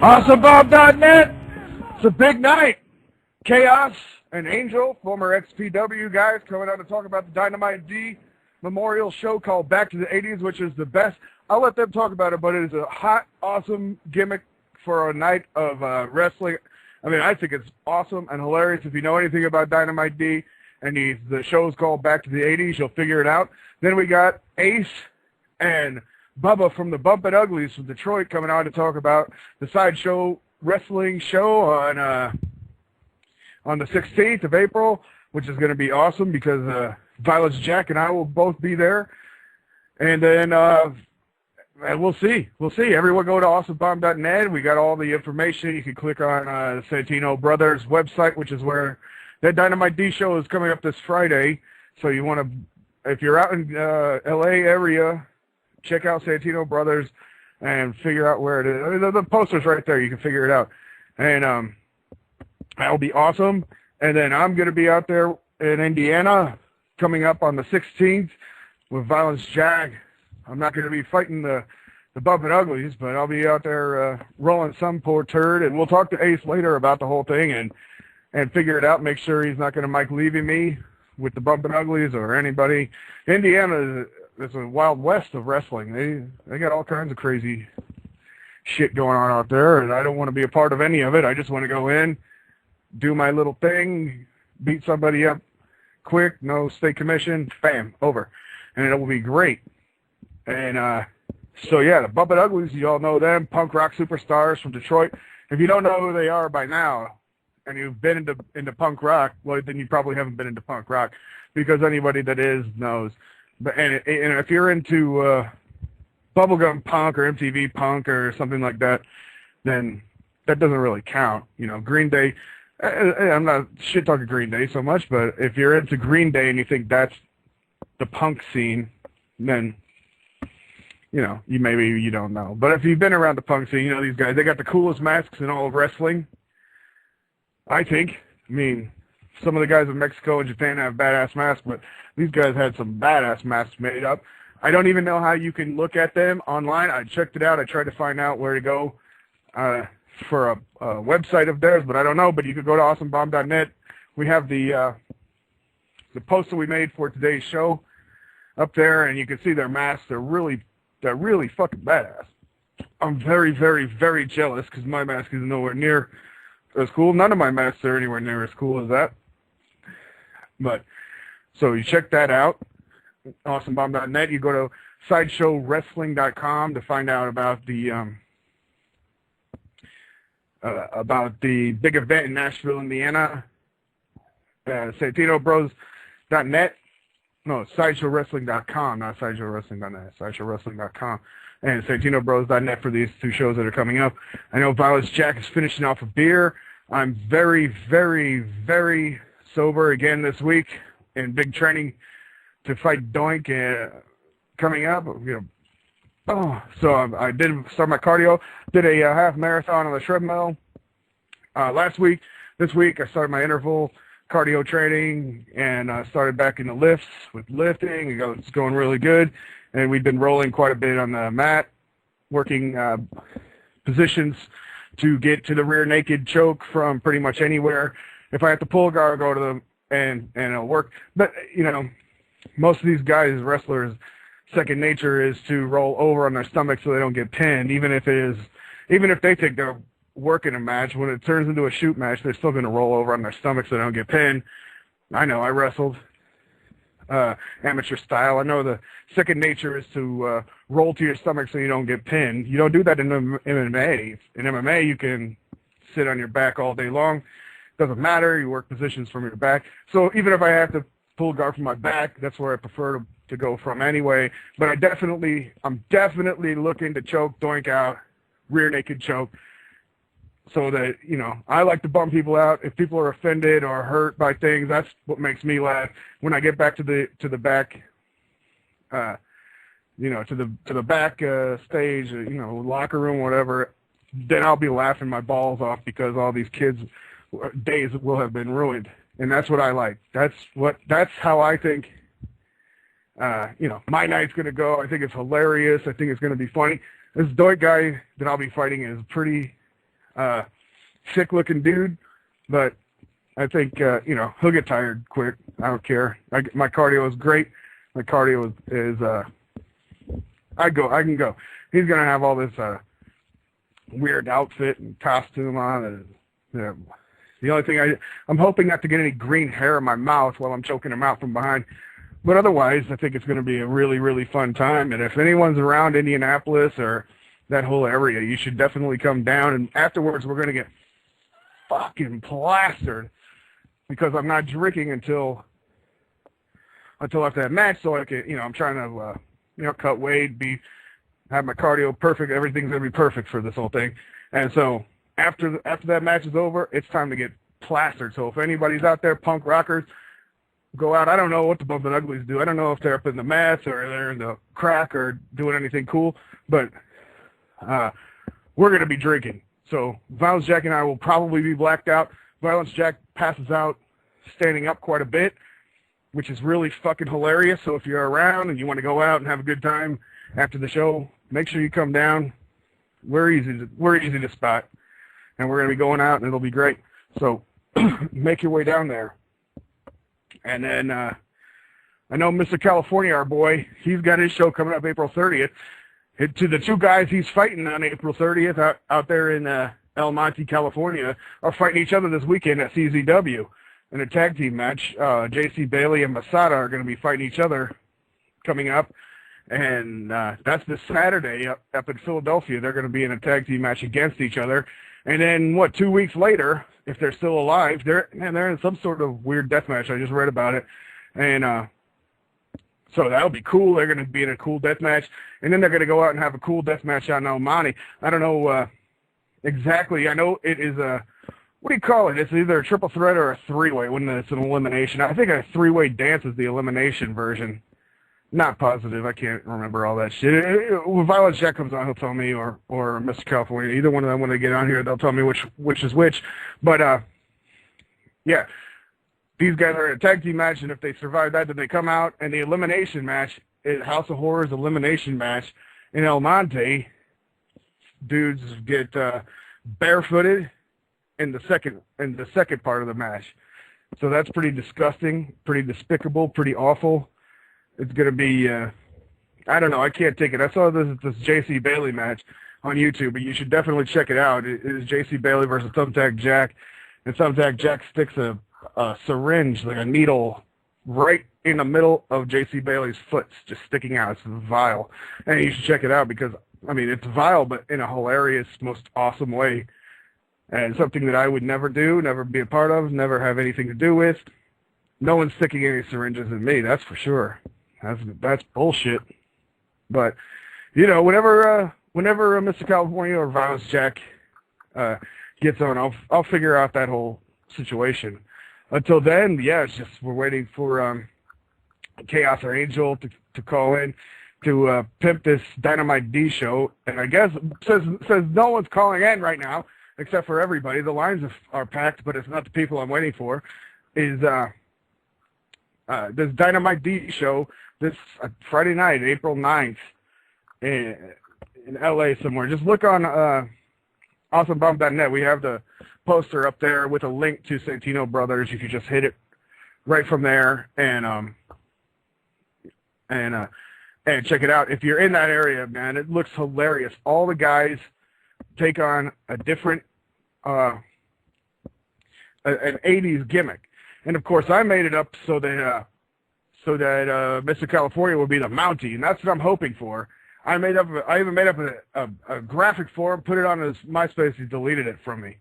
AwesomeBomb.net. It's a big night. KAOS and Angel, former XPW guys, coming out to talk about the Dynamite D Memorial Show called Back to the 80s, which is the best. I'll let them talk about it, but it is a hot, awesome gimmick for a night of wrestling. I mean, I think it's awesome and hilarious. If you know anything about Dynamite D and the show's called Back to the 80s, you'll figure it out. Then we got Ace and Bubba from the Bump-n-Uglies from Detroit coming on to talk about the Sideshow Wrestling Show on the 16th of April, which is going to be awesome because Violence Jack and I will both be there. And then and we'll see. Everyone go to AwesomeBomb.net. We got all the information. You can click on Santino Brothers website, which is where that Dynamite D show is coming up this Friday. So you want to, if you're out in LA area, check out Santino Brothers and figure out where it is. I mean, the poster's right there. You can figure it out. And that'll be awesome. And then I'm going to be out there in Indiana coming up on the 16th with Violence Jack. I'm not going to be fighting the Bump-n-Uglies, but I'll be out there rolling some poor turd. And we'll talk to Ace later about the whole thing and figure it out, make sure he's not going to Mike Levy me with the Bump-n-Uglies or anybody. Indiana is a wild west of wrestling. They got all kinds of crazy shit going on out there, and I don't want to be a part of any of it. I just want to go in, do my little thing, beat somebody up quick, no state commission, bam, over. And it will be great. And so, yeah, the Bump-n-Uglies, you all know them, punk rock superstars from Detroit. If you don't know who they are by now, and you've been into punk rock, well, then you probably haven't been into punk rock, because anybody that is knows. But and if you're into bubblegum punk or MTV punk or something like that, then that doesn't really count. You know, Green Day, I'm not shit-talking Green Day so much, but if you're into Green Day and you think that's the punk scene, then, you know, you don't know. But if you've been around the punk scene, you know these guys, they got the coolest masks in all of wrestling, I think. I mean, some of the guys in Mexico and Japan have badass masks, but these guys had some badass masks made up. I don't even know how you can look at them online. I checked it out. I tried to find out where to go for a website of theirs, but I don't know. But you could go to AwesomeBomb.net. We have the poster we made for today's show up there, and you can see their masks. They're really fucking badass. I'm very, very, very jealous because my mask is nowhere near as cool. None of my masks are anywhere near as cool as that. But so you check that out, AwesomeBomb.net. You go to SideshowWrestling.com to find out about the big event in Nashville, Indiana. SantinoBros.net. No, SideshowWrestling.com, not SideshowWrestling.net. SideshowWrestling.com. And SantinoBros.net for these two shows that are coming up. I know Violence Jack is finishing off a beer. I'm very, very, very sober again this week in big training to fight Doink coming up. You know, so I did start my cardio. Did a half marathon on the treadmill last week. This week I started my interval cardio training and started back in the lifts with lifting. It's going really good. And we've been rolling quite a bit on the mat, working positions to get to the rear naked choke from pretty much anywhere. If I have to pull a guard, I'll go to them and it'll work. But, you know, most of these guys, wrestlers, second nature is to roll over on their stomach so they don't get pinned. Even if they think they're working a match, when it turns into a shoot match, they're still going to roll over on their stomach so they don't get pinned. I know, I wrestled amateur style. I know the second nature is to roll to your stomach so you don't get pinned. You don't do that in MMA. In MMA, you can sit on your back all day long. Doesn't matter. You work positions from your back. So even if I have to pull guard from my back, that's where I prefer to go from anyway. But I'm definitely looking to choke, doink out, rear naked choke, so that, you know, I like to bum people out. If people are offended or hurt by things, that's what makes me laugh. When I get back to the back, you know, to the back stage, you know, locker room, whatever, then I'll be laughing my balls off because all these kids' days will have been ruined. And that's what I like. That's how I think, you know, my night's going to go. I think it's hilarious. I think it's going to be funny. This Doink guy that I'll be fighting is pretty sick-looking dude, but I think, he'll get tired quick. I don't care. My cardio is great. My cardio is I can go. He's going to have all this weird outfit and costume on. And, the only thing I'm hoping not to get any green hair in my mouth while I'm choking him out from behind. But otherwise, I think it's going to be a really, really fun time. And if anyone's around Indianapolis or that whole area, you should definitely come down. And afterwards, we're going to get fucking plastered because I'm not drinking until after that match. So I can, I'm trying to, cut weight, have my cardio perfect. Everything's going to be perfect for this whole thing. And so after that match is over, it's time to get plastered. So if anybody's out there, punk rockers, go out. I don't know what the Bump-n-Uglies do. I don't know if they're up in the mats or they're in the crack or doing anything cool, but we're going to be drinking. So Violence Jack and I will probably be blacked out. Violence Jack passes out standing up quite a bit, which is really fucking hilarious. So if you're around and you want to go out and have a good time after the show, make sure you come down. We're easy to spot, and we're going to be going out, and it'll be great. So make your way down there. And then I know Mr. California, our boy, he's got his show coming up April 30th. To the two guys he's fighting on April 30th out there in El Monte, California, are fighting each other this weekend at CZW in a tag team match. JC Bailey and Masada are going to be fighting each other coming up. And that's this Saturday up in Philadelphia. They're going to be in a tag team match against each other. And then, 2 weeks later, if they're still alive, they're in some sort of weird death match. I just read about it. And so that'll be cool. They're going to be in a cool death match. And then they're going to go out and have a cool death match out in El Monte. I don't know exactly. I know it is what do you call it? It's either a triple threat or a three-way when it's an elimination. I think a three-way dance is the elimination version. Not positive. I can't remember all that shit. When Violence Jack comes on, he'll tell me, or Mr. California. Either one of them, when they get on here, they'll tell me which is which. But, yeah, these guys are in a tag team match, and if they survive that, then they come out, and the elimination match, House of Horrors elimination match in El Monte, dudes get barefooted in the second part of the match. So that's pretty disgusting, pretty despicable, pretty awful. It's going to be, I don't know, I can't take it. I saw this JC Bailey match on YouTube, but you should definitely check it out. It is JC Bailey versus Thumbtack Jack, and Thumbtack Jack sticks a syringe, like a needle, right in the middle of JC Bailey's foot, just sticking out. It's vile. And you should check it out because, it's vile, but in a hilarious, most awesome way. And something that I would never do, never be a part of, never have anything to do with. No one's sticking any syringes in me, that's for sure. That's bullshit. But, whenever Mr. California or Violence Jack gets on, I'll figure out that whole situation. Until then, yeah, it's just we're waiting for KAOS and Angel to call in to pimp this Dynamite D show. And I guess says no one's calling in right now except for everybody. The lines are packed, but it's not the people I'm waiting for. Is this Dynamite D show this Friday night, April 9th, in L.A. somewhere. Just look on awesomebump.net. We have the poster up there with a link to Santino Brothers. You can just hit it right from there and check it out. If you're in that area, man, it looks hilarious. All the guys take on a different an 80s gimmick. And of course, I made it up so that Mr. California will be the Mountie, and that's what I'm hoping for. I even made up a graphic for him, put it on his Myspace. He deleted it from me,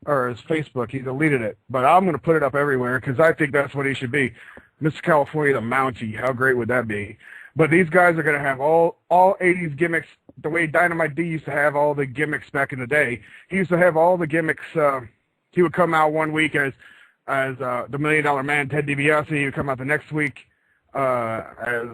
or his Facebook. He deleted it, but I'm going to put it up everywhere because I think that's what he should be, Mr. California the Mountie. How great would that be? But these guys are going to have all 80s gimmicks, the way Dynamite D used to have all the gimmicks back in the day. He used to have all the gimmicks. He would come out one week as the $1 Million Man, Ted DiBiase. He would come out the next week as